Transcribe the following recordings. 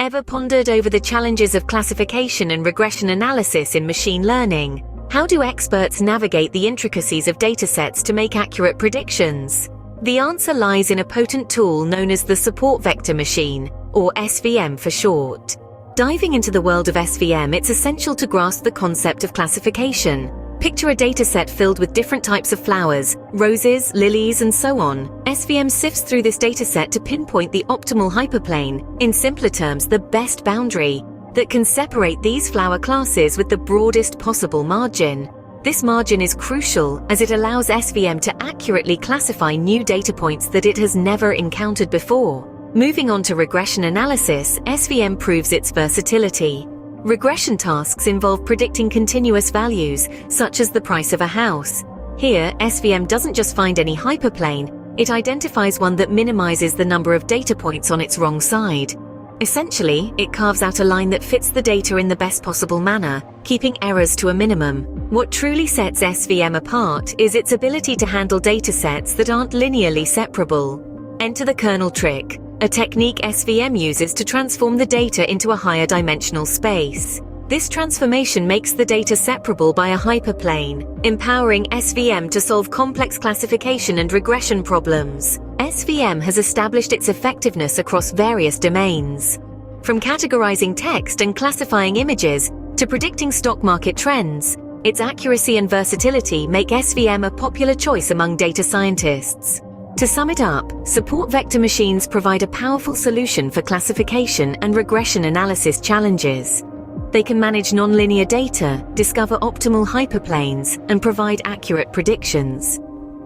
Ever pondered over the challenges of classification and regression analysis in machine learning? How do experts navigate the intricacies of datasets to make accurate predictions? The answer lies in a potent tool known as the support vector machine, or SVM for short. Diving into the world of SVM, it's essential to grasp the concept of classification. Picture a dataset filled with different types of flowers, roses, lilies, and so on. SVM sifts through this dataset to pinpoint the optimal hyperplane, in simpler terms, the best boundary, that can separate these flower classes with the broadest possible margin. This margin is crucial as it allows SVM to accurately classify new data points that it has never encountered before. Moving on to regression analysis, SVM proves its versatility. Regression tasks involve predicting continuous values, such as the price of a house. Here, SVM doesn't just find any hyperplane, it identifies one that minimizes the number of data points on its wrong side. Essentially, it carves out a line that fits the data in the best possible manner, keeping errors to a minimum. What truly sets SVM apart is its ability to handle datasets that aren't linearly separable. Enter the kernel trick, a technique SVM uses to transform the data into a higher dimensional space. This transformation makes the data separable by a hyperplane, empowering SVM to solve complex classification and regression problems. SVM has established its effectiveness across various domains. From categorizing text and classifying images to predicting stock market trends, its accuracy and versatility make SVM a popular choice among data scientists. To sum it up, support vector machines provide a powerful solution for classification and regression analysis challenges. They can manage nonlinear data, discover optimal hyperplanes, and provide accurate predictions.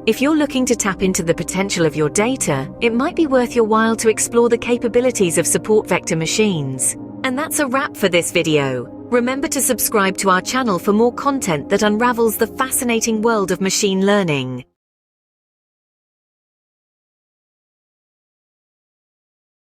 If you're looking to tap into the potential of your data, it might be worth your while to explore the capabilities of support vector machines. And that's a wrap for this video. Remember to subscribe to our channel for more content that unravels the fascinating world of machine learning.